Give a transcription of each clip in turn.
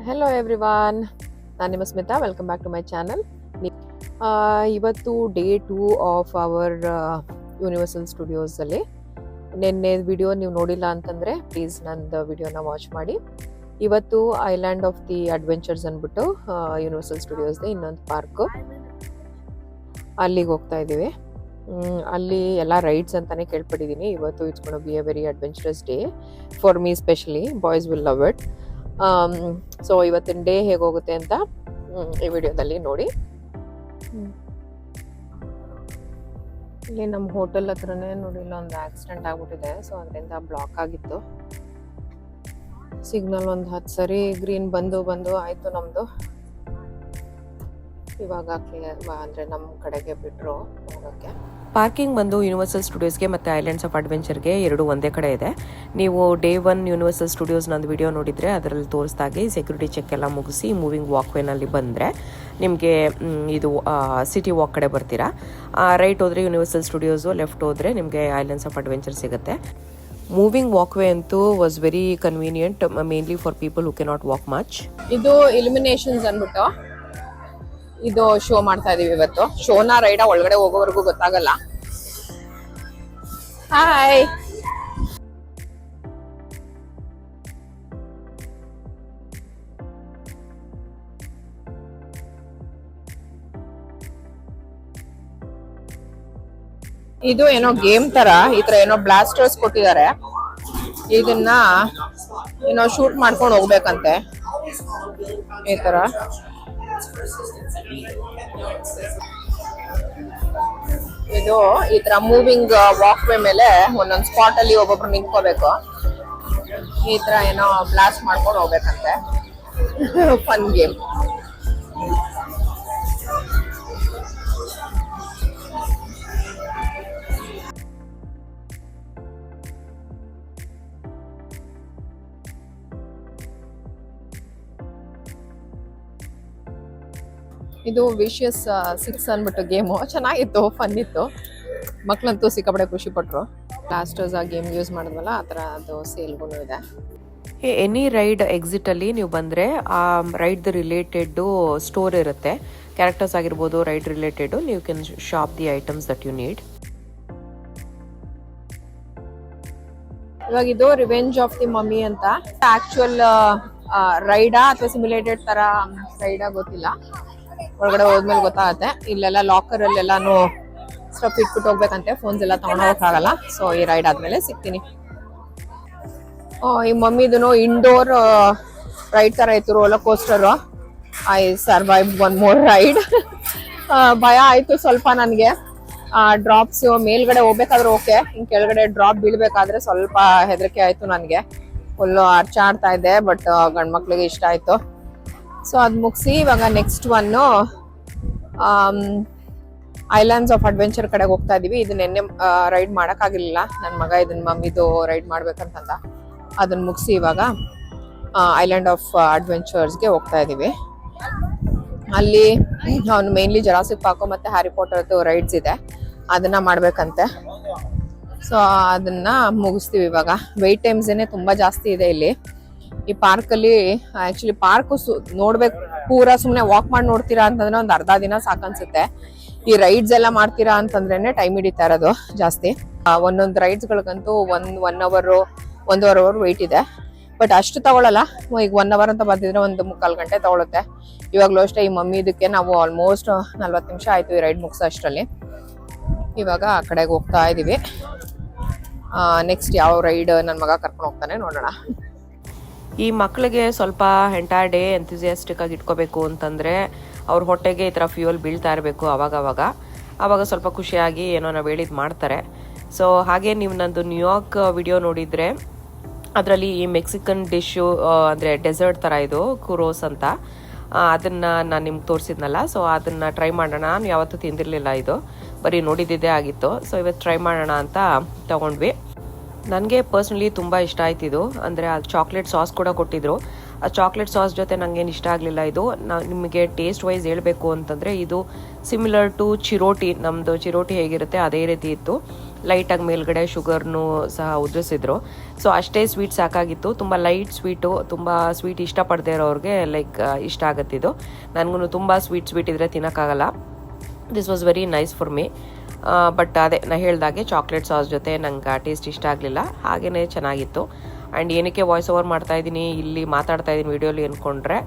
Hello everyone, ನಾನು ನಿಮ್ಮ Smitha. Welcome back to my channel. ಇವತ್ತು ಡೇ 2 ಆಫ್ ಅವರ್ ಯೂನಿವರ್ಸಲ್ ಸ್ಟುಡಿಯೋಸಲ್ಲಿ. ನಿನ್ನೆ ವಿಡಿಯೋ ನೀವು ನೋಡಿಲ್ಲ ಅಂತಂದರೆ ಪ್ಲೀಸ್ ನಂದು ವಿಡಿಯೋನ ವಾಚ್ ಮಾಡಿ. ಇವತ್ತು ಐಲ್ಯಾಂಡ್ ಆಫ್ ದಿ ಅಡ್ವೆಂಚರ್ಸ್ ಅಂದ್ಬಿಟ್ಟು ಯೂನಿವರ್ಸಲ್ ಸ್ಟುಡಿಯೋಸ್ದೆ ಇನ್ನೊಂದು ಪಾರ್ಕು, ಅಲ್ಲಿಗೆ ಹೋಗ್ತಾ ಇದ್ದೀವಿ. ಅಲ್ಲಿ ಎಲ್ಲ ರೈಡ್ಸ್ ಅಂತಲೇ ಕೇಳ್ಪಟ್ಟಿದ್ದೀನಿ. ಇವತ್ತು it's gonna be a very adventurous day for me specially. Boys will love it. So ಇವತ್ತಿನ ಡೇ ಹೇಗೆ ಹೋಗುತ್ತೆ ಅಂತ ಈ ವಿಡಿಯೋದಲ್ಲಿ ನೋಡಿ. ಇಲ್ಲಿ ನಮ್ಮ ಹೋಟೆಲ್ ಹತ್ರನೇ ನೋಡಿ ಇಲ್ಲೊಂದು ಆಕ್ಸಿಡೆಂಟ್ ಆಗ್ಬಿಟ್ಟಿದೆ. ಸೊ ಅದರಿಂದ ಬ್ಲಾಕ್ ಆಗಿತ್ತು. ಸಿಗ್ನಲ್ ಒಂದು 10 ಸರಿ ಗ್ರೀನ್ ಬಂದು ಆಯಿತು ನಮ್ಮದು. ಇವಾಗ ಕ್ಲಿಯರ್ ಅಂದರೆ ನಮ್ಮ ಕಡೆಗೆ ಬಿಟ್ಟರು ಹೋಗೋಕ್ಕೆ. ಪಾರ್ಕಿಂಗ್ ಬಂದು ಯೂನಿವರ್ಸಲ್ ಸ್ಟುಡಿಯೋಸ್ಗೆ ಮತ್ತು ಐಲ್ಯಾಂಡ್ಸ್ ಆಫ್ ಅಡ್ವೆಂಚರ್ಗೆ ಎರಡು ಒಂದೇ ಕಡೆ ಇದೆ. ನೀವು ಡೇ 1 ಯೂನಿವರ್ಸಲ್ ಸ್ಟುಡಿಯೋಸ್ ನಂದು ವಿಡಿಯೋ ನೋಡಿದರೆ ಅದರಲ್ಲಿ ತೋರಿಸ್ದಾಗೆ ಸೆಕ್ಯೂರಿಟಿ ಚೆಕ್ ಎಲ್ಲ ಮುಗಿಸಿ ಮೂವಿಂಗ್ ವಾಕ್ವೇನಲ್ಲಿ ಬಂದರೆ ನಿಮಗೆ ಇದು ಸಿಟಿ ವಾಕ್ ಕಡೆ ಬರ್ತೀರಾ. ರೈಟ್ ಹೋದರೆ ಯೂನಿವರ್ಸಲ್ ಸ್ಟುಡಿಯೋಸು, ಲೆಫ್ಟ್ ಹೋದರೆ ನಿಮಗೆ ಐಲ್ಯಾಂಡ್ಸ್ ಆಫ್ ಅಡ್ವೆಂಚರ್ ಸಿಗುತ್ತೆ. ಮೂವಿಂಗ್ ವಾಕ್ವೇ ಅಂತೂ was very convenient, mainly for people who cannot walk much. ಇದು ಇಲ್ಯುಮಿನೇಷನ್ಸ್ ಅಂದ್ಬಿಟ್ಟು ಇದು ಶೋ ಮಾಡ್ತಾ ಇದೀವಿ ಇವತ್ತು. ಶೋನ ರೈಡ ಒಳಗಡೆ ಹೋಗೋವರೆಗೂ ಗೊತ್ತಾಗಲ್ಲ. ಹಾಯ್, ಇದು ಏನೋ ಗೇಮ್ ತರ ಈ ತರ ಏನೋ ಬ್ಲಾಸ್ಟರ್ಸ್ ಕೊಟ್ಟಿದ್ದಾರೆ. ಇದನ್ನ ಏನೋ ಶೂಟ್ ಮಾಡ್ಕೊಂಡು ಹೋಗ್ಬೇಕಂತೆ ಈ ತರ. ಇದು ಈ ತರ ಮೂವಿಂಗ್ ವಾಕ್ವೇ ಮೇಲೆ ಒಂದೊಂದು ಸ್ಪಾಟ್ ಅಲ್ಲಿ ಒಬ್ಬೊಬ್ರು ನಿಂತ್ಕೋಬೇಕು. ಈ ತರ ಏನೋ ಬ್ಲಾಸ್ಟ್ ಮಾಡ್ಕೊಂಡು ಹೋಗ್ಬೇಕಂತೆ. Fun game. ಇದು ವಿಶಿಯಸ್ 6 ಅಂದ್ಬಿಟ್ಟು ಗೇಮು ಚೆನ್ನಾಗಿತ್ತು, ಫನ್ ಇತ್ತು. ಮಕ್ಕಳಂತೂ ಸಿಕ್ಕಾಪಟ್ಟೆ ಖುಷಿ ಪಟ್ರು. ಬ್ಲಾಸ್ಟರ್ಸ್ ಆ ಗೇಮ್ ಯೂಸ್ ಮಾಡಿದ್ವಲ್ಲ ಆ ಥರ ಅದು ಸೇಲ್ಗೂ ಇದೆ. ಎನಿ ರೈಡ್ ಎಕ್ಸಿಟಲ್ಲಿ ನೀವು ಬಂದರೆ ಆ ರೈಡ್ ರಿಲೇಟೆಡ್ ಸ್ಟೋರ್ ಇರುತ್ತೆ. ಕ್ಯಾರೆಕ್ಟರ್ಸ್ ಆಗಿರ್ಬೋದು, ರೈಡ್ ರಿಲೇಟೆಡ್. ನೀವು can shop the items that you need. ಇವಾಗ ಇದು ರಿವೆಂಜ್ ಆಫ್ ದಿ ಮಮ್ಮಿ ಅಂತ. ಆಕ್ಚುಯಲ್ ರೈಡಾ ಅಥವಾ ಸಿಮ್ಯುಲೇಟೆಡ್ ತರ ರೈಡಾ ಗೊತ್ತಿಲ್ಲ. ಒಳಗಡೆ ಹೋದ್ಮೇಲೆ ಗೊತ್ತಾಗತ್ತೆ. ಇಲ್ಲೆಲ್ಲ ಲಾಕರ್ ಅಲ್ಲೆಲ್ಲಾನು ಸ್ಟಫ್ ಇಟ್ಬಿಟ್ಟು ಹೋಗ್ಬೇಕಂತೆ. ಫೋನ್ಸ್ ಎಲ್ಲ ತಗೊಂಡೋಗಕ್ಕಾಗಲ್ಲ. ಸೊ ಈ ರೈಡ್ ಆದ್ಮೇಲೆ ಸಿಗ್ತೀನಿ. ಈ ಮಮ್ಮಿದು ಇಂಡೋರ್ ರೈಡ್ ತರ ಇತ್ತು, roller coaster. I survive one more ride. ಭಯ ಆಯ್ತು ಸ್ವಲ್ಪ ನನಗೆ. ಡ್ರಾಪ್ಸ್ ಮೇಲ್ಗಡೆ ಹೋಗ್ಬೇಕಾದ್ರೆ ಓಕೆ, ಹಿಂಗ್ ಕೆಳಗಡೆ ಡ್ರಾಪ್ ಬೀಳ್ಬೇಕಾದ್ರೆ ಸ್ವಲ್ಪ ಹೆದರಿಕೆ ಆಯ್ತು ನನಗೆ. ಫುಲ್ಲು ಅರ್ಚಾಡ್ತಾ ಇದ್ದೆ. ಬಟ್ ಗಂಡ್ಮಕ್ಳಿಗೆ ಇಷ್ಟ ಆಯ್ತು. ಸೊ ಅದು ಮುಗಿಸಿ ಇವಾಗ next one islands of adventure ಕಡೆಗೆ ಹೋಗ್ತಾ ಇದೀವಿ. ಇದು ನೆನ್ನೆ ರೈಡ್ ಮಾಡೋಕ್ಕಾಗಿರ್ಲಿಲ್ಲ. ನನ್ನ ಮಗ ಇದನ್ನ ಮಮ್ಮಿದು ರೈಡ್ ಮಾಡ್ಬೇಕಂತಂದ. ಅದನ್ನ ಮುಗಿಸಿ ಇವಾಗ ಐಲ್ಯಾಂಡ್ ಆಫ್ ಅಡ್ವೆಂಚರ್ಸ್ಗೆ ಹೋಗ್ತಾ ಇದೀವಿ. ಅಲ್ಲಿ ಅವನು ಮೇನ್ಲಿ ಜರಾಸಿಕ್ ಪಾರ್ಕ್ ಮತ್ತೆ ಹ್ಯಾರಿ ಪಾಟರ್ದು ರೈಡ್ಸ್ ಇದೆ, ಅದನ್ನ ಮಾಡ್ಬೇಕಂತೆ. ಸೊ ಅದನ್ನ ಮುಗಿಸ್ತೀವಿ ಇವಾಗ. ವೆಯ್ಟ್ ಟೈಮ್ಸ್ ಏನೇ ತುಂಬಾ ಜಾಸ್ತಿ ಇದೆ ಇಲ್ಲಿ ಈ ಪಾರ್ಕ್ ಅಲ್ಲಿ. ಆಕ್ಚುಲಿ ಪಾರ್ಕ್ ನೋಡ್ಬೇಕು, ಪೂರಾ ಸುಮ್ನೆ ವಾಕ್ ಮಾಡಿ ನೋಡ್ತೀರಾ ಅಂತಂದ್ರೆ ಒಂದ್ ಅರ್ಧ ದಿನ ಸಾಕನ್ಸುತ್ತೆ. ಈ ರೈಡ್ಸ್ ಎಲ್ಲ ಮಾಡ್ತೀರಾ ಅಂತಂದ್ರೇನೆ ಟೈಮ್ ಹಿಡಿತಾ ಇರೋದು ಜಾಸ್ತಿ. ಒಂದೊಂದು ರೈಡ್ಸ್ ಗಳಿಗಂತೂ 1 ಅವರ್ 1.5 ಅವರ್ ವೆಯ್ಟ್ ಇದೆ. ಬಟ್ ಅಷ್ಟು ತಗೊಳಲ್ಲ. ಈಗ 1 ಅವರ್ ಅಂತ ಬಂದಿದ್ರೆ 1.25 ಗಂಟೆ ತಗೊಳುತ್ತೆ. ಇವಾಗ್ಲೂ ಅಷ್ಟೇ ಈ ಮಮ್ಮಿ ಇದಕ್ಕೆ ನಾವು ಆಲ್ಮೋಸ್ಟ್ 40 ನಿಮಿಷ ಆಯ್ತು ಈ ರೈಡ್ ಮುಗಿಸೋ ಅಷ್ಟರಲ್ಲಿ. ಇವಾಗ ಆ ಕಡೆಗೆ ಹೋಗ್ತಾ ಇದೀವಿ. ನೆಕ್ಸ್ಟ್ ಯಾವ ರೈಡ್ ನನ್ನ ಮಗ ಕರ್ಕೊಂಡು ಹೋಗ್ತಾನೆ ನೋಡೋಣ. ಈ ಮಕ್ಕಳಿಗೆ ಸ್ವಲ್ಪ ಎಂಟೈರ್ ಡೇ ಎಂಥೂಸಿಯಾಸ್ಟಿಕ್ ಆಗಿ ಇಟ್ಕೋಬೇಕು ಅಂತಂದರೆ ಅವ್ರ ಹೊಟ್ಟೆಗೆ ಈ ಥರ ಫ್ಯೂಯಲ್ ಬೀಳ್ತಾ ಇರಬೇಕು ಆವಾಗ ಸ್ವಲ್ಪ ಖುಷಿಯಾಗಿ ಏನೋ ನಾವು ಹೇಳಿದ್ದು ಮಾಡ್ತಾರೆ. ಸೊ ಹಾಗೆ ನೀವು ನಂದು ನ್ಯೂಯಾರ್ಕ್ ವಿಡಿಯೋ ನೋಡಿದರೆ ಅದರಲ್ಲಿ ಈ ಮೆಕ್ಸಿಕನ್ ಡಿಶ್ಶು ಅಂದರೆ ಡೆಸರ್ಟ್ ಥರ ಇದು ಕುರೋಸ್ ಅಂತ, ಅದನ್ನು ನಾನು ನಿಮ್ಗೆ ತೋರಿಸಿದ್ನಲ್ಲ. ಸೊ ಅದನ್ನು ಟ್ರೈ ಮಾಡೋಣ. ನಾನು ಯಾವತ್ತೂ ತಿಂದಿರಲಿಲ್ಲ, ಇದು ಬರೀ ನೋಡಿದ್ದೇ ಆಗಿತ್ತು. ಸೊ ಇವತ್ತು ಟ್ರೈ ಮಾಡೋಣ ಅಂತ ತೊಗೊಂಡ್ವಿ. ನನಗೆ ಪರ್ಸ್ನಲಿ ತುಂಬ ಇಷ್ಟ ಆಯ್ತಿದು. ಅಂದರೆ ಅದು ಚಾಕ್ಲೇಟ್ ಸಾಸ್ ಕೂಡ ಕೊಟ್ಟಿದ್ರು. ಆ ಚಾಕ್ಲೇಟ್ ಸಾಸ್ ಜೊತೆ ನನಗೇನು ಇಷ್ಟ ಆಗಲಿಲ್ಲ ಇದು. ನಿಮಗೆ ಟೇಸ್ಟ್ ವೈಸ್ ಹೇಳಬೇಕು ಅಂತಂದರೆ ಇದು ಸಿಮಿಲರ್ ಟು ಚಿರೋಟಿ. ನಮ್ಮದು ಚಿರೋಟಿ ಹೇಗಿರುತ್ತೆ ಅದೇ ರೀತಿ ಇತ್ತು. ಲೈಟಾಗಿ ಮೇಲ್ಗಡೆ ಶುಗರ್ನು ಸಹ ಉದುರಿಸಿದ್ರು. ಸೊ ಅಷ್ಟೇ ಸ್ವೀಟ್ ಸಾಕಾಗಿತ್ತು. ತುಂಬ ಲೈಟ್ ಸ್ವೀಟು, ತುಂಬ ಸ್ವೀಟ್ ಇಷ್ಟಪಡದೇ ಇರೋರಿಗೆ ಲೈಕ್ ಇಷ್ಟ ಆಗುತ್ತಿದ್ದು. ನನಗೂ ತುಂಬ ಸ್ವೀಟ್ ಇದ್ದರೆ ತಿನ್ನೋಕ್ಕಾಗಲ್ಲ. This was very nice for me. But ಅದೇ ನಾ ಹೇಳ್ದಾಗೆ ಚಾಕ್ಲೇಟ್ ಸಾಸ್ ಜೊತೆ ನಂಗೆ ಟೇಸ್ಟ್ ಇಷ್ಟ ಆಗಲಿಲ್ಲ. ಹಾಗೆಯೇ ಚೆನ್ನಾಗಿತ್ತು. ಆ್ಯಂಡ್ ಏನಕ್ಕೆ ವಾಯ್ಸ್ ಓವರ್ ಮಾಡ್ತಾಯಿದ್ದೀನಿ, ಇಲ್ಲಿ ಮಾತಾಡ್ತಾಯಿದ್ದೀನಿ ವೀಡಿಯೋಲಿ ಅಂದ್ಕೊಂಡ್ರೆ,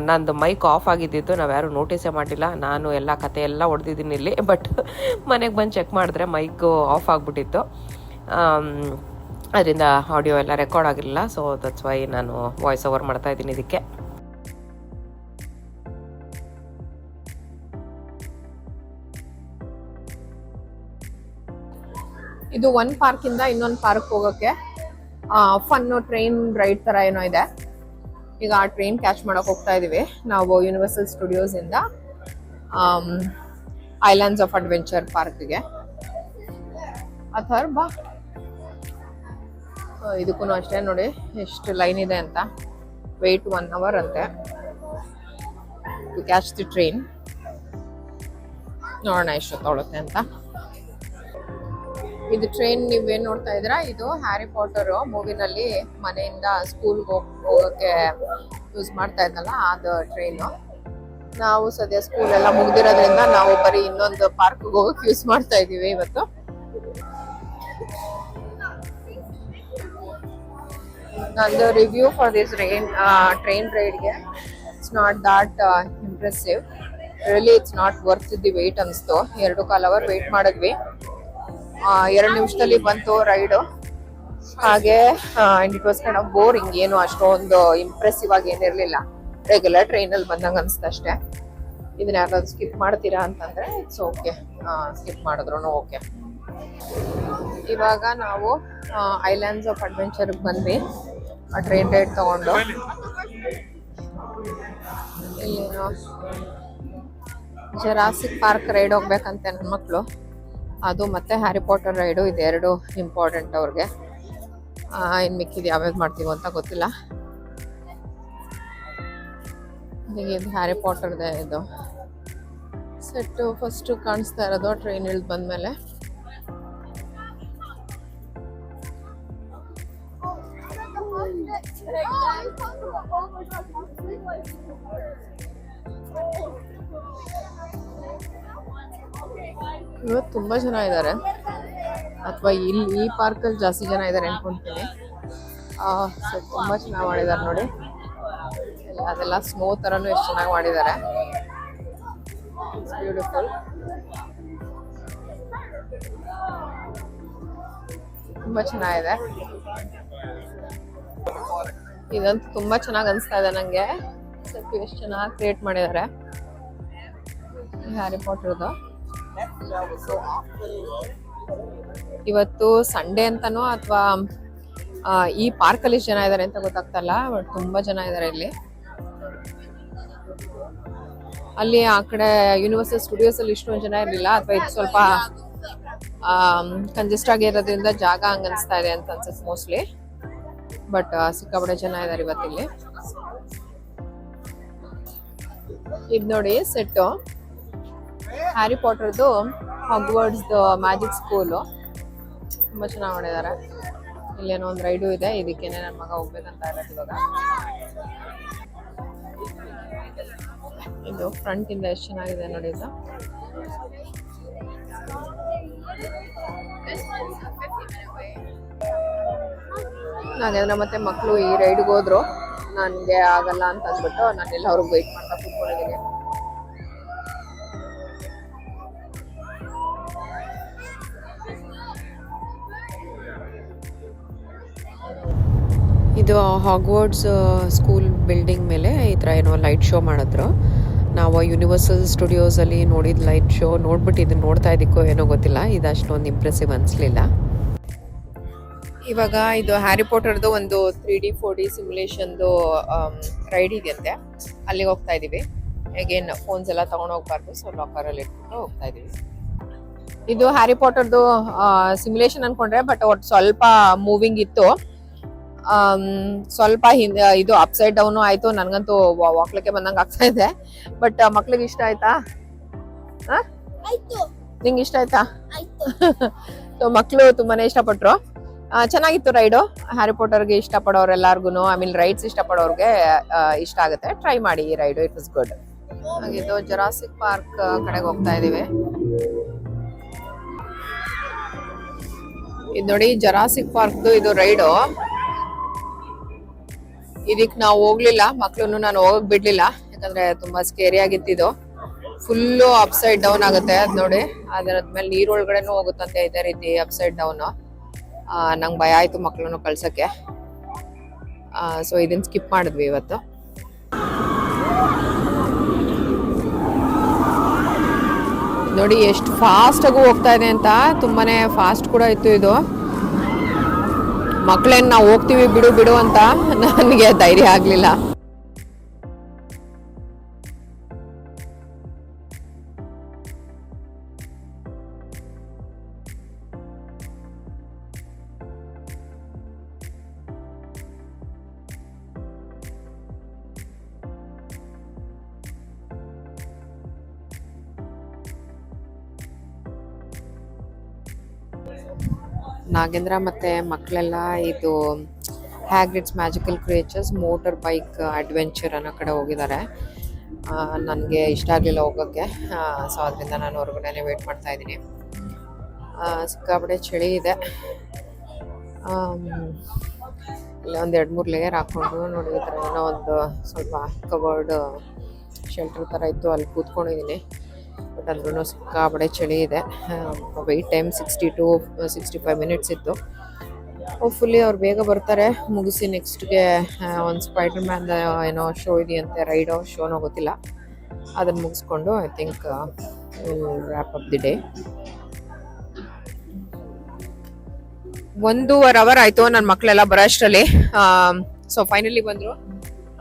ನಂದು ಮೈಕ್ ಆಫ್ ಆಗಿದ್ದಿದ್ದು ನಾವು ಯಾರೂ ನೋಟಿಸೇ ಮಾಡಿಲ್ಲ. ನಾನು ಎಲ್ಲ ಕತೆ ಎಲ್ಲ ಹೊಡೆದಿದ್ದೀನಿ ಇಲ್ಲಿ. ಬಟ್ ಮನೆಗೆ ಬಂದು ಚೆಕ್ ಮಾಡಿದ್ರೆ ಮೈಕು ಆಫ್ ಆಗಿಬಿಟ್ಟಿತ್ತು. ಅದರಿಂದ ಆಡಿಯೋ ಎಲ್ಲ ರೆಕಾರ್ಡ್ ಆಗಿರಲಿಲ್ಲ. ಸೊ ದಟ್ಸ್ ವೈ ನಾನು ವಾಯ್ಸ್ ಓವರ್ ಮಾಡ್ತಾಯಿದ್ದೀನಿ ಇದಕ್ಕೆ. ಇದು ಒಂದು ಪಾರ್ಕಿಂದ ಇನ್ನೊಂದು ಪಾರ್ಕ್ ಹೋಗೋಕ್ಕೆ ಫನ್ನು ಟ್ರೈನ್ ರೈಡ್ ಥರ ಏನೋ ಇದೆ. ಈಗ ಆ ಟ್ರೈನ್ ಕ್ಯಾಚ್ ಮಾಡೋಕೆ ಹೋಗ್ತಾ ಇದ್ದೀವಿ ನಾವು ಯೂನಿವರ್ಸಲ್ ಸ್ಟುಡಿಯೋಸಿಂದ ಐಲ್ಯಾಂಡ್ಸ್ ಆಫ್ ಅಡ್ವೆಂಚರ್ ಪಾರ್ಕ್ಗೆ. ಬಾ. ಇದಕ್ಕೂ ಅಷ್ಟೇ ನೋಡಿ ಎಷ್ಟು ಲೈನ್ ಇದೆ ಅಂತ. ವೆಯ್ಟ್ 1 hour ಅಂತೆ ಟು ಕ್ಯಾಚ್ ದಿ ಟ್ರೈನ್. ನೋಡೋಣ ಎಷ್ಟು ತೊಗೊಳುತ್ತೆ ಅಂತ. ಇದು ಟ್ರೈನ್ ನೀವೇನು ನೋಡ್ತಾ ಇದ್ದೀರಾ, ಇದು ಹ್ಯಾರಿ ಪಾಟರ್ ಮೂವಿನಲ್ಲಿ ಮನೆಯಿಂದ ಸ್ಕೂಲ್ಗೆ ಹೋಗೋಕ್ಕೆ ಯೂಸ್ ಮಾಡ್ತಾ ಇದ್ನಲ್ಲ ಅದು ಟ್ರೈನು. ನಾವು ಸದ್ಯ ಸ್ಕೂಲ್ ಎಲ್ಲ ಮುಗ್ದಿರೋದ್ರಿಂದ ನಾವು ಬರೀ ಇನ್ನೊಂದು ಪಾರ್ಕ್ಗೆ ಹೋಗೋಕೆ ಯೂಸ್ ಮಾಡ್ತಾ ಇದ್ದೀವಿ ಇವತ್ತು. ನಂದು ರಿವ್ಯೂ ಫಾರ್ ದಿಸ್ ಟ್ರೈನ್ ರೈಡ್ಗೆ it's not that impressive. Really it's not worth the wait ಅನಿಸ್ತು. 2.25 hour ವೆಯ್ಟ್ ಮಾಡಿದ್ವಿ. 2 ನಿಮಿಷದಲ್ಲಿ ಬಂತು ರೈಡು. ಹಾಗೆ it was kind of boring. ಏನು ಅಷ್ಟೊಂದು ಇಂಪ್ರೆಸಿವ್ ಆಗಿ ಏನಿರಲಿಲ್ಲ. ರೆಗ್ಯುಲರ್ ಟ್ರೈನಲ್ಲಿ ಬಂದಂಗೆ ಅನಿಸ್ತು ಅಷ್ಟೇ. ಇದನ್ನ ಯಾರಾದ್ರೂ ಸ್ಕಿಪ್ ಮಾಡ್ತೀರಾ ಅಂತಂದ್ರೆ ಇಟ್ಸ್ ಓಕೆ, ಸ್ಕಿಪ್ ಮಾಡಿದ್ರು ಓಕೆ. ಇವಾಗ ನಾವು ಐಲ್ಯಾಂಡ್ಸ್ ಆಫ್ ಅಡ್ವೆಂಚರ್ಗೆ ಬಂದ್ವಿ ಆ ಟ್ರೈನ್ ರೈಡ್ ತಗೊಂಡು. ಇಲ್ಲೇನೋ ಜರಾಸಿಕ್ ಪಾರ್ಕ್ ರೈಡ್ ಹೋಗ್ಬೇಕಂತೆ ನನ್ನ ಮಕ್ಕಳು. ಅದು ಮತ್ತೆ ಹ್ಯಾರಿ ಪಾಟರ್ ರೈಡು, ಇದೆರಡು ಇಂಪಾರ್ಟೆಂಟ್ ಅವ್ರಿಗೆ. ಇನ್ನು ಮಿಕ್ಕಿದ್ದು ಯಾವ್ಯಾವ್ದು ಮಾಡ್ತೀವೋ ಅಂತ ಗೊತ್ತಿಲ್ಲ. ಇದು ಹ್ಯಾರಿ ಪಾಟರ್ದೆ ಇದು ಸೆಟ್ಟು ಫಸ್ಟು ಕಾಣಿಸ್ತಾ ಇರೋದು ಟ್ರೈನ್ ಇಳಿದು ಬಂದಮೇಲೆ. ಇವತ್ತು ತುಂಬ ಜನ ಇದ್ದಾರೆ, ಅಥವಾ ಇಲ್ಲಿ ಈ ಪಾರ್ಕಲ್ಲಿ ಜಾಸ್ತಿ ಜನ ಇದ್ದಾರೆ ಅನ್ಕೊಂತೀನಿ. ತುಂಬ ಚೆನ್ನಾಗಿ ಮಾಡಿದ್ದಾರೆ ನೋಡಿ. ಅದೆಲ್ಲ ಸ್ನೋ ಥರನೂ ಎಷ್ಟು ಚೆನ್ನಾಗಿ ಮಾಡಿದ್ದಾರೆ. ಬ್ಯೂಟಿಫುಲ್. ತುಂಬ ಚೆನ್ನಾಗಿದೆ. ಇದಂತೂ ತುಂಬ ಚೆನ್ನಾಗಿ ಅನಿಸ್ತಾ ಇದೆ ನನಗೆ. ಸ್ವಲ್ಪ ಎಷ್ಟು ಚೆನ್ನಾಗಿ ಕ್ರಿಯೇಟ್ ಮಾಡಿದ್ದಾರೆ ಹ್ಯಾರಿ ಪಾಟರ್ದು. ಇವತ್ತು ಸಂಡೇ ಅಂತನೋ ಅಥವಾ ಈ ಪಾರ್ಕಲ್ಲಿ ಎಷ್ಟು ಜನ ಇದ್ದಾರೆ ಅಂತ ಗೊತ್ತಾಗ್ತಲ್ಲ, ಬಟ್ ತುಂಬಾ ಜನ ಇದ್ದಾರೆ ಇಲ್ಲಿ. ಅಲ್ಲಿ ಆ ಕಡೆ ಯೂನಿವರ್ಸಲ್ ಸ್ಟುಡಿಯೋಸ್ ಅಲ್ಲಿ ಇಷ್ಟೊಂದು ಜನ ಇರಲಿಲ್ಲ, ಅಥವಾ ಇದು ಸ್ವಲ್ಪ ಕಂಜೆಸ್ಟ್ ಆಗಿರೋದ್ರಿಂದ ಜಾಗ ಹಂಗ ಅನಿಸ್ತಾ ಇದೆ ಅಂತ ಅನ್ಸುತ್ತೆ ಮೋಸ್ಟ್ಲಿ. ಬಟ್ ಸಿಕ್ಕಾಪಟ್ಟೆ ಜನ ಇದ್ದಾರೆ ಇವತ್ತಿಲ್ಲಿ. ಇದು ನೋಡಿ ಸೆಟ್ಟು ಹ್ಯಾರಿ ಪಾಟರ್ದು ಹಾಗ್ವರ್ಡ್ಸ್ ಮ್ಯಾಜಿಕ್ ಸ್ಕೂಲು. ತುಂಬ ಚೆನ್ನಾಗಿ ಮಾಡಿದ್ದಾರೆ. ಇಲ್ಲೇನೋ ಒಂದು ರೈಡು ಇದೆ, ಇದಕ್ಕೇನೆ ನನ್ನ ಮಗ ಹೋಗ್ಬೇಕಂತ ಇರೋದು ಇವಾಗ. ಇದು ಫ್ರಂಟ್ ಇಂದ ಎಷ್ಟು ಚೆನ್ನಾಗಿದೆ ನೋಡಿ ಇದು. ನಾನೇಂದ್ರೆ ಮತ್ತೆ ಮಕ್ಕಳು ಈ ರೈಡ್ಗೆ ಹೋದ್ರು, ನನಗೆ ಆಗಲ್ಲ ಅಂತ ಅಂದ್ಬಿಟ್ಟು ನಾನೆಲ್ಲ ಅವ್ರಿಗೆ ವೆಯ್ಟ್ ಮಾಡ್ತಾ ಕೂತ್ಕೊಂಡಿದ್ದೀನಿ. ಇದು ಹಾಗ್ವರ್ಡ್ಸ್ ಸ್ಕೂಲ್ ಬಿಲ್ಡಿಂಗ್ ಮೇಲೆ ಈ ಥರ ಏನೋ ಲೈಟ್ ಶೋ ಮಾಡಿದ್ರು. ನಾವು ಯೂನಿವರ್ಸಲ್ ಸ್ಟುಡಿಯೋಸಲ್ಲಿ ನೋಡಿದ ಲೈಟ್ ಶೋ ನೋಡ್ಬಿಟ್ಟು ಇದನ್ನು ನೋಡ್ತಾ ಇದ್ದಕ್ಕೋ ಏನೋ ಗೊತ್ತಿಲ್ಲ, ಇದು ಅಷ್ಟೊಂದು ಇಂಪ್ರೆಸಿವ್ ಅನಿಸ್ಲಿಲ್ಲ. ಇವಾಗ ಇದು ಹ್ಯಾರಿ ಪಾಟರ್ದು ಒಂದು 3D 4D ಸಿಮ್ಯುಲೇಷನ್ದು ರೈಡ್ ಇದೆಯಂತೆ, ಅಲ್ಲಿಗೆ ಹೋಗ್ತಾ ಇದ್ದೀವಿ. ಹೇಗೇನು ಫೋನ್ಸ್ ಎಲ್ಲ ತೊಗೊಂಡು ಹೋಗ್ಬಾರ್ದು, ಸೊ ಲಾಕರಲ್ಲಿ ಇಟ್ಕೊಂಡು ಹೋಗ್ತಾ ಇದ್ದೀವಿ. ಇದು ಹ್ಯಾರಿ ಪಾಟರ್ದು ಸಿಮ್ಯುಲೇಷನ್ ಅನ್ಕೊಂಡ್ರೆ, ಬಟ್ ಒಟ್ಟು ಸ್ವಲ್ಪ ಮೂವಿಂಗ್ ಇತ್ತು. ಸ್ವಲ್ಪ ಹಿಂದೆ ಇದು ಅಪ್ಸೈಡ್ ಡೌನು ಆಯ್ತು. ನನ್ಗಂತೂ ವಾಕ್ಲಿಕ್ಕೆ ಬಂದಂಗೆ ಆಗ್ತಾ ಇದೆ. ಬಟ್ ಮಕ್ಳಿಗೆ ಇಷ್ಟ ಆಯ್ತಾ? ನಿಂಗೆ ಇಷ್ಟ ಆಯ್ತಾ? ಸೊ ಮಕ್ಕಳು ತುಂಬಾನೇ ಇಷ್ಟಪಟ್ರು. ಚೆನ್ನಾಗಿತ್ತು ರೈಡು. ಹ್ಯಾರಿ ಪಾಟರ್ಗೆ ಇಷ್ಟಪಡೋರೆಲ್ಲರಿಗೂ, ಐ ಮೀನ್ ರೈಡ್ಸ್ ಇಷ್ಟಪಡೋರ್ಗೆ ಇಷ್ಟ ಆಗುತ್ತೆ. ಟ್ರೈ ಮಾಡಿ ಈ ರೈಡು, ಇಟ್ ವಾಸ್ ಗುಡ್. ಹಾಗಿದ್ದು ಜುರಾಸಿಕ್ ಪಾರ್ಕ್ ಕಡೆಗೆ ಹೋಗ್ತಾ ಇದೀವಿ. ಇದು ನೋಡಿ ಜುರಾಸಿಕ್ ಪಾರ್ಕ್ ಇದು ರೈಡು. ಇದಕ್ ನಾವು ಹೋಗ್ಲಿಲ್ಲ, ಮಕ್ಳನ್ನು ನಾನು ಹೋಗಕ್ ಬಿಡ್ಲಿಲ್ಲ, ಯಾಕಂದ್ರೆ ತುಂಬಾ ಸ್ಕೇರಿ ಆಗಿತ್ತಿದು. ಫುಲ್ಲು ಅಪ್ಸೈಡ್ ಡೌನ್ ಆಗುತ್ತೆ ಅದ್ ನೋಡಿ. ಅದರದ್ಮೇಲೆ ನೀರೊಳಗಡೆನೂ ಹೋಗುತ್ತಂತೆ ಇದೇ ರೀತಿ ಅಪ್ಸೈಡ್ ಡೌನ್. ನಂಗೆ ಭಯ ಆಯ್ತು ಮಕ್ಳನ್ನು ಕಳ್ಸಕ್ಕೆ. ಸೊ ಇದನ್ನ ಸ್ಕಿಪ್ ಮಾಡಿದ್ವಿ ಇವತ್ತು. ನೋಡಿ ಎಷ್ಟು ಫಾಸ್ಟ್ ಆಗೂ ಹೋಗ್ತಾ ಇದೆ ಅಂತ. ತುಂಬಾನೇ ಫಾಸ್ಟ್ ಕೂಡ ಇತ್ತು ಇದು. ಮಕ್ಳೇನ್ ನಾವು ಹೋಗ್ತೀವಿ ಬಿಡು ಬಿಡು ಅಂತ ನನಗೆ ಧೈರ್ಯ ಆಗ್ಲಿಲ್ಲ. ನಾಗೇಂದ್ರ ಮತ್ತೆ ಮಕ್ಕಳೆಲ್ಲ ಇದು Hagrid's magical creatures motorbike adventure ಅನ್ನೋ ಕಡೆ ಹೋಗಿದ್ದಾರೆ. ನನಗೆ ಇಷ್ಟ ಆಗಲಿಲ್ಲ ಹೋಗೋಕ್ಕೆ. ಸೊ ಅದರಿಂದ ನಾನು ಹೊರಗಡೆನೇ ವೇಟ್ ಮಾಡ್ತಾ ಇದ್ದೀನಿ. ಸಿಕ್ಕಾಪಟ್ಟೆ ಚಳಿ ಇದೆ. ಇಲ್ಲ ಒಂದು 2-3 ಲೇಯರ್ ಹಾಕ್ಕೊಂಡು ನೋಡಿ, ಈ ಥರ ಏನೋ ಒಂದು ಸ್ವಲ್ಪ ಕವರ್ಡ್ ಶೆಲ್ಟರ್ ಥರ ಇತ್ತು, ಅಲ್ಲಿ ಕೂತ್ಕೊಂಡಿದ್ದೀನಿ. ಬಟ್ ಅಂದ್ರೂ ಸಿಕ್ಕಾಪಟ್ಟೆ ಚಳಿ ಇದೆ. ವೆಯ್ಟ್ ಟೈಮ್ 60 to 65 ಮಿನಿಟ್ಸ್ ಇತ್ತು. ಹೋಪ್ಫುಲಿ ಅವ್ರು ಬೇಗ ಬರ್ತಾರೆ, ಮುಗಿಸಿ ನೆಕ್ಸ್ಟ್ಗೆ ಒಂದು ಸ್ಪೈಡರ್ ಮ್ಯಾನ್ ಏನೋ ಶೋ ಇದೆಯಂತೆ, ರೈಡೋ ಶೋನೋ ಗೊತ್ತಿಲ್ಲ, ಅದನ್ನು ಮುಗಿಸ್ಕೊಂಡು I think wrap up the day. 1.5 hour ಆಯಿತು ನನ್ನ ಮಕ್ಕಳೆಲ್ಲ ಬರೋ ಅಷ್ಟರಲ್ಲಿ. ಸೊ ಫೈನಲಿ ಬಂದರು.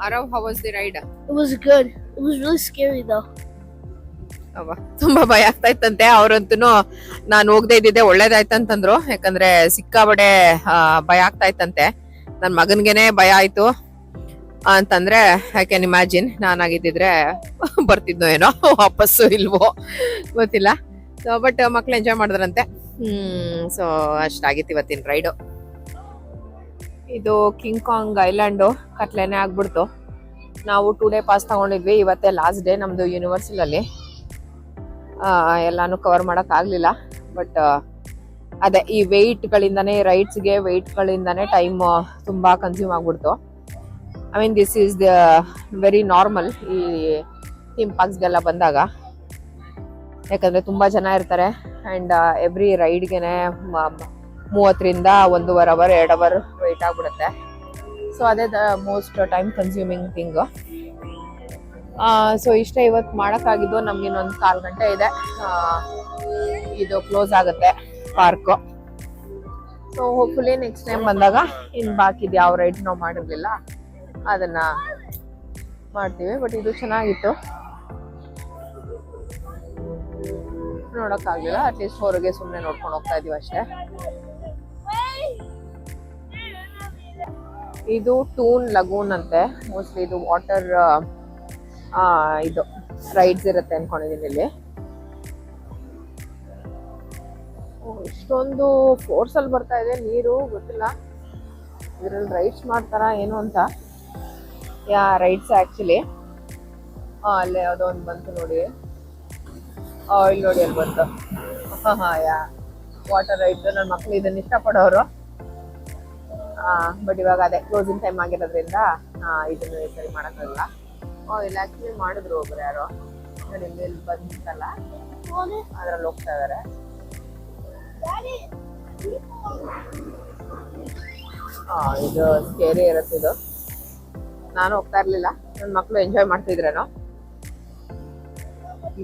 Arav, how was the ride? It was good. It was really scary though. ತುಂಬಾ ಭಯ ಆಗ್ತಾ ಇತ್ತಂತೆ. ಅವ್ರಂತೂ ನಾನು ಹೋಗದೆ ಇದ್ದಿದ್ದೆ ಒಳ್ಳೇದಾಯ್ತಂತಂದ್ರು, ಯಾಕಂದ್ರೆ ಸಿಕ್ಕಾಬಡೆ ಭಯ ಆಗ್ತಾ ಇತ್ತಂತೆ. ನನ್ ಮಗನ್ಗೆನೆ ಭಯ ಆಯ್ತು ಅಂತಂದ್ರೆ ಐ ಕ್ಯಾನ್ ಇಮ್ಯಾಜಿನ್ ನಾನಾಗಿದ್ದಿದ್ರೆ ಬರ್ತಿದ್ನೋ ಏನೋ, ವಾಪಸ್ಸು ಇಲ್ವೋ ಗೊತ್ತಿಲ್ಲ. ಸೊ ಬಟ್ ಮಕ್ಳು ಎಂಜಾಯ್ ಮಾಡಿದ್ರಂತೆ. ಸೊ ಅಷ್ಟಾಗಿತ್ತು ಇವತ್ತಿನ ರೈಡು. ಇದು ಕಿಂಗ್ ಕಾಂಗ್ ಐಲ್ಯಾಂಡು ಕತ್ಲೆನೆ ಆಗ್ಬಿಡ್ತು. ನಾವು 2 day ಪಾಸ್ ತಗೊಂಡಿದ್ವಿ. ಇವತ್ತೇ ಲಾಸ್ಟ್ ಡೇ ನಮ್ದು ಯೂನಿವರ್ಸಲ್ ಅಲ್ಲಿ. ಎಲ್ಲಾನು ಕವರ್ ಮಾಡಕ್ ಆಗ್ಲಿಲ್ಲ. ಬಟ್ ಅದೇ ಈ ವೆಯ್ಟ್ಗಳಿಂದಾನೇ, ರೈಡ್ಸ್ಗೆ ವೆಯ್ಟ್ಗಳಿಂದಾನೇ ಟೈಮ್ ತುಂಬಾ ಕನ್ಸ್ಯೂಮ್ ಆಗ್ಬಿಡ್ತು. I mean this is the very normal ಈ ಥೀಮ್ ಪಾರ್ಕ್ಸ್ಗೆಲ್ಲ ಬಂದಾಗ, ಯಾಕಂದ್ರೆ ತುಂಬಾ ಜನ ಇರ್ತಾರೆ ಅಂಡ್ ಎವ್ರಿ ರೈಡ್ಗೆನೆ 30ರಿಂದ 1.5 hour 2 hour ವೆಯ್ಟ್ ಆಗ್ಬಿಡುತ್ತೆ. ಸೊ ಅದೇ the most time consuming thing. So ಇಷ್ಟ ಇವತ್ತು ಮಾಡೋಕ್ಕಾಗಿದ್ದು. ನಮ್ಗೆ ಇನ್ನೊಂದು 4 ಗಂಟೆ ಇದೆ, ಇದು ಕ್ಲೋಸ್ ಆಗುತ್ತೆ park. So hopefully next time ಬಂದಾಗ ಇನ್ನು ಬಾಕಿದು ಯಾವ ರೈಡ್ ನಾವು ಮಾಡಿರ್ಲಿಲ್ಲ ಅದನ್ನ ಮಾಡ್ತೀವಿ. ಬಟ್ ಇದು ಚೆನ್ನಾಗಿತ್ತು, ನೋಡೋಕ್ಕಾಗಲಿಲ್ಲ. ಅಟ್ಲೀಸ್ಟ್ ಹೊರಗೆ ಸುಮ್ಮನೆ ನೋಡ್ಕೊಂಡು ಹೋಗ್ತಾ ಇದೀವಿ ಅಷ್ಟೇ. ಇದು ಟೂನ್ ಲಗೂನ್ ಅಂತೆ. ಮೋಸ್ಟ್ಲಿ ಇದು ವಾಟರ್ ಇದು ರೈಡ್ಸ್ ಇರುತ್ತೆ ಅನ್ಕೊಂಡಿದ್ದೀನಿ ಇಲ್ಲಿ. ಇಷ್ಟೊಂದು ಫೋರ್ಸ್ ಅಲ್ಲಿ ಬರ್ತಾ ಇದೆ ನೀರು, ಗೊತ್ತಿಲ್ಲ ಇದ್ರಲ್ಲಿ ರೈಡ್ಸ್ ಮಾಡ್ತಾರ ಏನು ಅಂತ. ಯಾ ರೈಡ್ಸ್ ಆಕ್ಚುಲಿ ಅಲ್ಲೇ ಯಾವುದೋ ಒಂದು ಬಂತು ನೋಡಿ. ಇಲ್ಲಿ ನೋಡಿ ಅಲ್ಲಿ ಬಂತು. ಯಾ ವಾಟರ್ ರೈಡ್ಸ್. ನನ್ನ ಮಕ್ಳು ಇದನ್ನ ಇಷ್ಟಪಡೋರು. ಬಟ್ ಇವಾಗ ಅದೇ ಕ್ಲೋಸಿಂಗ್ ಟೈಮ್ ಆಗಿರೋದ್ರಿಂದ ಇದನ್ನು ಸರಿ ಮಾಡೋಕ್ಕಾಗಲ್ಲ. ಇಲ್ಲಿ ಆಕ್ಚುಲಿ ಮಾಡಿದ್ರು ಒಬ್ರು ಯಾರೋ, ಇಲ್ಲಿ ಬಂದಿತ್ತಲ್ಲ ಅದ್ರಲ್ಲಿ ಹೋಗ್ತಾ ಇದಾರೆ. ಇದು ಸ್ಕೇರಿ ಇರುತ್ತೆ ಇದು. ನಾನು ಹೋಗ್ತಾ ಇರ್ಲಿಲ್ಲ, ನನ್ನ ಮಕ್ಕಳು ಎಂಜಾಯ್ ಮಾಡ್ತಿದ್ರೇನೋ.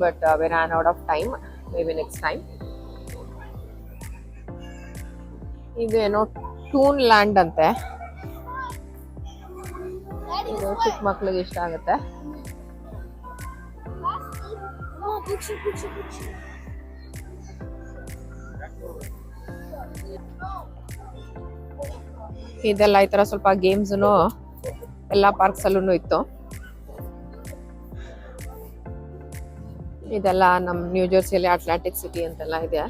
But we ran out of time, maybe next time. ಇದು ಏನೋ ಟೂನ್ ಲ್ಯಾಂಡ್ ಅಂತೆ. ಇದು ಚಿಕ್ಕ ಮಕ್ಳಿಗೆ ಇಷ್ಟ ಆಗುತ್ತೆ. ಇದೆಲ್ಲ ಈ ತರ ಸ್ವಲ್ಪ ಗೇಮ್ಸ್ನು ಎಲ್ಲಾ ಪಾರ್ಕ್ಸ್ ಅಲ್ಲೂ ಇತ್ತು. ಇದೆಲ್ಲ ನಮ್ ನ್ಯೂ ಜೆರ್ಸಿಯಲ್ಲಿ ಅಟ್ಲಾಂಟಿಕ್ ಸಿಟಿ ಅಂತೆಲ್ಲ ಇದೆ.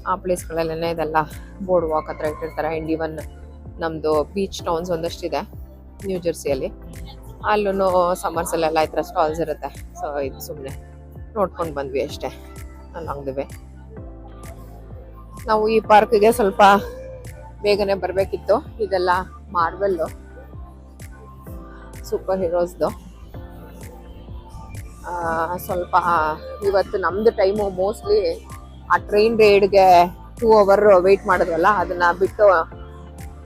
ಆ ಪ್ಲೇಸ್ಗಳಲ್ಲೆಲ್ಲ ಇದೆಲ್ಲ ಬೋರ್ಡ್ ವಾಕ್ ಹತ್ರ ಇಟ್ಟಿರ್ತಾರೆ. ಆ್ಯಂಡ್ ಇವನ್ ನಮ್ಮದು ಬೀಚ್ ಟೌನ್ಸ್ ಒಂದಷ್ಟಿದೆ ನ್ಯೂ ಜೆರ್ಸಿಯಲ್ಲಿ, ಅಲ್ಲೂ ಸಮ್ಮರ್ಸಲ್ಲೆಲ್ಲ ಈ ಥರ ಸ್ಟಾಲ್ಸ್ ಇರುತ್ತೆ. ಸೊ ಇದು ಸುಮ್ಮನೆ ನೋಡ್ಕೊಂಡು ಬಂದ್ವಿ ಅಷ್ಟೇ ಅಲಾಂಗ್ ದಿ ವೇ. ನಾವು ಈ ಪಾರ್ಕ್ಗೆ ಸ್ವಲ್ಪ ಬೇಗನೆ ಬರಬೇಕಿತ್ತು. ಇದೆಲ್ಲ ಮಾರ್ವೆಲ್ಲು ಸೂಪರ್ ಹೀರೋಸ್ದು. ಸ್ವಲ್ಪ ಇವತ್ತು ನಮ್ದು ಟೈಮು ಮೋಸ್ಟ್ಲಿ ಆ ಟ್ರೈನ್ ರೈಡ್ಗೆ 2 hour ವೆಯ್ಟ್ ಮಾಡಿದ್ವಲ್ಲ, ಅದನ್ನ ಬಿಟ್ಟು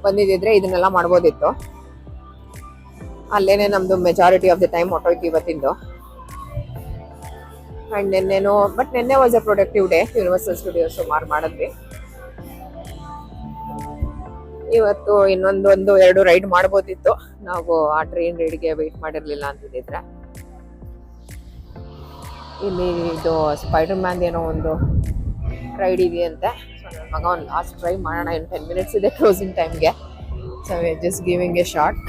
ಬಂದಿದ್ದಿದ್ರೆ ಇದನ್ನೆಲ್ಲ ಮಾಡ್ಬೋದಿತ್ತು. ಅಲ್ಲೇನೆ ನಮ್ದು ಮೆಜಾರಿಟಿ ಆಫ್ ದ ಟೈಮ್ ಹೊಟ್ಟೋಯ್ತು ಇವತ್ತಿಂದು. ಆ್ಯಂಡ್ ನಿನ್ನೆ was a productive day. Universal Studios ಸುಮಾರು ಮಾಡಿದ್ವಿ. ಇವತ್ತು ಇನ್ನೊಂದು 2 ರೈಡ್ ಮಾಡ್ಬೋದಿತ್ತು ನಾವು ಆ ಟ್ರೈನ್ ರೈಡ್ಗೆ ವೆಯ್ಟ್ ಮಾಡಿರ್ಲಿಲ್ಲ ಅಂತಿದ್ರೆ. ಇಲ್ಲಿ ಇದು ಸ್ಪೈಡರ್ ಮ್ಯಾನ್ ಏನೋ ಒಂದು ರೈಡ್ ಇದೆಯಂತೆ. ಸೊ ನನ್ನ ಮಗ ಒಂದು ಲಾಸ್ಟ್ ಟ್ರೈ ಮಾಡೋಣ, ಇನ್ನು 10 minutes ಇದೆ ಕ್ಲೋಸಿಂಗ್ ಟೈಮ್ಗೆ. So just giving A shot.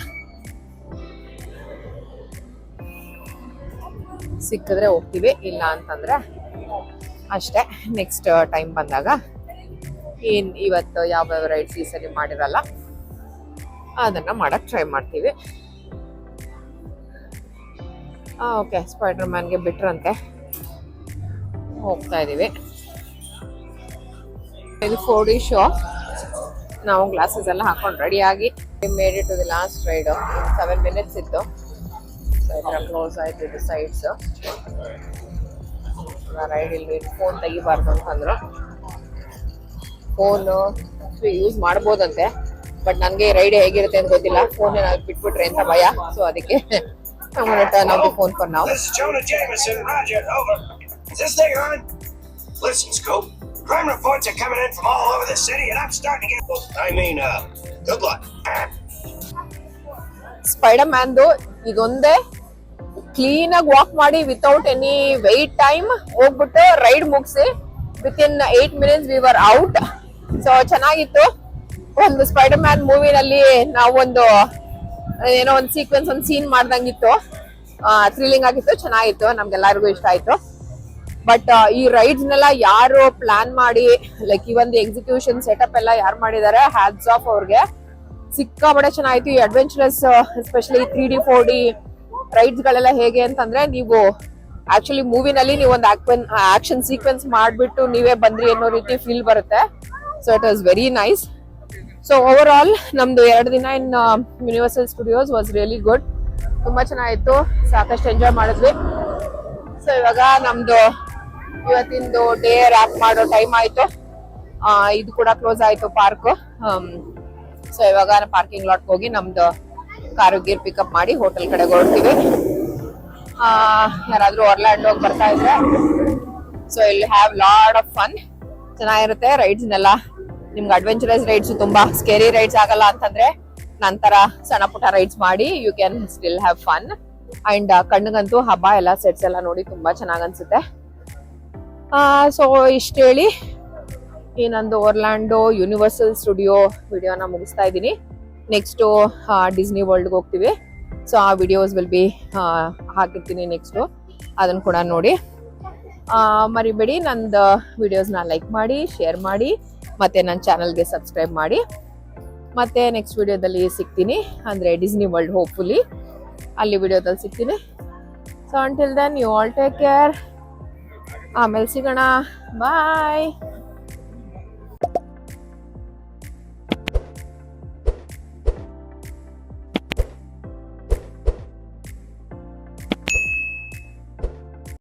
ಸಿಕ್ಕಿದ್ರೆ ಹೋಗ್ತೀವಿ, ಇಲ್ಲ ಅಂತಂದ್ರೆ ಅಷ್ಟೇ. ನೆಕ್ಸ್ಟ್ ಟೈಮ್ ಬಂದಾಗ ಇವತ್ತು ಯಾವ ರೈಡ್ಸ್ ಈ ಸರಿ ಮಾಡಿರಲ್ಲ ಅದನ್ನ ಮಾಡಕ್ ಟ್ರೈ ಮಾಡ್ತೀವಿ. ಓಕೆ, ಸ್ಪೈಡರ್ ಮ್ಯಾನ್ಗೆ ಬಿಟ್ರಂತೆ, ಹೋಗ್ತಾ ಇದೀವಿ. ಇದು 4D ಶೋ. ನಾವು ಗ್ಲಾಸಸ್ ಎಲ್ಲ ಹಾಕೊಂಡು ರೆಡಿಯಾಗಿ made it to the last ride. 7 minutes ಇತ್ತು. ಕ್ಲೋಸ್ ಆಯ್ತು ಇದು ಸೈಡ್ಸ್. ರೈಡ್ ಇಲ್ಲಿ ಫೋನ್ ತೆಗಿಬಾರ್ದು ಅಂತಂದ್ರು. ಫೋನು ಯೂಸ್ ಮಾಡ್ಬೋದಂತೆ, ಬಟ್ ನನಗೆ ರೈಡ್ ಹೇಗಿರುತ್ತೆ ಅಂತ ಗೊತ್ತಿಲ್ಲ. ಫೋನ್ ಏನಾದ್ರು ಬಿಟ್ಬಿಟ್ರೆ ಅಂತ ಭಯ. ಸೊ ಅದಕ್ಕೆ I'm going to turn off the phone for now. This is Jonah Jameson. Roger, over. Is this thing on? Listen, Scope. Crime reports are coming in from all over the city, and I'm starting to get... good luck. Spider ಮ್ಯಾನ್ದು ಇದೊಂದೇ ಕ್ಲೀನಾಗಿ walk ಮಾಡಿ without any wait time ಹೋಗ್ಬಿಟ್ಟು ride ಮುಗಿಸಿ within 8 minutes we were out. So ಚೆನ್ನಾಗಿತ್ತು. ಒಂದು spider man ಮೂವಿನಲ್ಲಿ ನಾವೊಂದು ಏನೋ ಒಂದು ಸೀಕ್ವೆನ್ಸ್, ಒಂದು ಸೀನ್ ಮಾಡ್ದಂಗಿತ್ತು. ಥ್ರಿಲ್ಲಿಂಗ್ ಆಗಿತ್ತು, ಚೆನ್ನಾಗಿತ್ತು, ನಮ್ಗೆಲ್ಲರಿಗೂ ಇಷ್ಟ ಆಯ್ತು. ಬಟ್ ಈ ರೈಡ್ಸ್ನೆಲ್ಲ ಯಾರು ಪ್ಲಾನ್ ಮಾಡಿ ಲೈಕ್ ಈ ಒಂದು ಎಕ್ಸಿಕ್ಯೂಷನ್ ಸೆಟಪ್ ಎಲ್ಲ ಯಾರು ಮಾಡಿದ್ದಾರೆ, ಹ್ಯಾಟ್ಸ್ ಆಫ್ ಅವ್ರಿಗೆ. ಸಿಕ್ಕಾಬಡೆ ಚೆನ್ನಾಗಿತ್ತು. ಈ adventurous especially 3D 4D rides ಗಳೆಲ್ಲ ಹೇಗೆ ಅಂತಂದ್ರೆ, ನೀವು ಆಕ್ಚುಲಿ ಮೂವಿನಲ್ಲಿ ನೀವು ಒಂದು ಆಕ್ಷನ್ ಸೀಕ್ವೆನ್ಸ್ ಮಾಡ್ಬಿಟ್ಟು ನೀವೇ ಬಂದ್ರಿ ಅನ್ನೋ ರೀತಿ ಫೀಲ್ ಬರುತ್ತೆ. So it was very nice. So overall ನಮ್ದು 2 ದಿನ in Universal Studios was really good. ತುಂಬಾ ಚೆನ್ನಾಗಿತ್ತು, ಸಾಕಷ್ಟು ಎಂಜಾಯ್ ಮಾಡಿದ್ವಿ. ಸೊ ಇವಾಗ ನಮ್ದು ಇವತ್ತಿಂದು ಡೇ ರ್ಯಾಪ್ ಮಾಡೋ ಟೈಮ್ ಆಯ್ತು. ಇದು ಕೂಡ ಕ್ಲೋಸ್ ಆಯ್ತು ಪಾರ್ಕ್. ಸೊ ಇವಾಗ ಪಾರ್ಕಿಂಗ್ ಲಾಟ್ ಹೋಗಿ ನಮ್ದು ಕಾರು ಗೀರ್ ಪಿಕಪ್ ಮಾಡಿ ಹೋಟೆಲ್ ಕಡೆಗೆ ಹೊರಡ್ತೀವಿ. ಯಾರಾದ್ರೂ ಒರ್ಲ್ಯಾಂಡೋಗಿ ಬರ್ತಾ ಇದ್ರೆ ಸೊ ಇಲ್ಲಿ ಹ್ಯಾವ್ ಲಾಡ್ ಆಫ್ ಫನ್. ಚೆನ್ನಾಗಿರುತ್ತೆ ರೈಡ್ಸ್ನೆಲ್ಲ. ನಿಮ್ಗೆ ಅಡ್ವೆಂಚರಸ್ ರೈಡ್ಸ್ ತುಂಬಾ ಸ್ಕೇರಿ ರೈಡ್ಸ್ ಆಗಲ್ಲ ಅಂತಂದ್ರೆ ನಂತರ ಸಣ್ಣ ಪುಟ್ಟ ರೈಡ್ಸ್ ಮಾಡಿ you can still have fun. And ಕಣ್ಣಿಗಂತೂ ಹಬ್ಬ ಎಲ್ಲ ಸೆಟ್ಸ್ ಎಲ್ಲ ನೋಡಿ ತುಂಬಾ ಚೆನ್ನಾಗ್ ಅನ್ಸುತ್ತೆ. ಸೊ ಇಷ್ಟ ಹೇಳಿ ಈ ನಂದು ಒರ್ಲ್ಯಾಂಡೋ ಯೂನಿವರ್ಸಲ್ ಸ್ಟುಡಿಯೋ ವಿಡಿಯೋನ ಮುಗಿಸ್ತಾ ಇದ್ದೀನಿ. ನೆಕ್ಸ್ಟು ಡಿಸ್ನಿ ವರ್ಲ್ಡ್ಗೆ ಹೋಗ್ತೀವಿ. ಸೊ ಆ ವಿಡಿಯೋಸ್ ವಿಲ್ ಬಿ ಹಾಕಿರ್ತೀನಿ ನೆಕ್ಸ್ಟು, ಅದನ್ನು ಕೂಡ ನೋಡಿ. ಮರಿಬೇಡಿ ನಂದು ವಿಡಿಯೋಸ್ನ ಲೈಕ್ ಮಾಡಿ, ಶೇರ್ ಮಾಡಿ, ಮತ್ತೆ ನನ್ನ ಚಾನಲ್ಗೆ ಸಬ್ಸ್ಕ್ರೈಬ್ ಮಾಡಿ. ಮತ್ತೆ ನೆಕ್ಸ್ಟ್ ವಿಡಿಯೋದಲ್ಲಿ ಸಿಗ್ತೀನಿ, ಅಂದರೆ ಡಿಸ್ನಿ ವರ್ಲ್ಡ್ ಹೋಪ್ಫುಲಿ ಅಲ್ಲಿ ವಿಡಿಯೋದಲ್ಲಿ ಸಿಗ್ತೀನಿ. So until then you all take care. ಆಮೇಲೆ ಸಿಗೋಣ. ಬಾಯ್.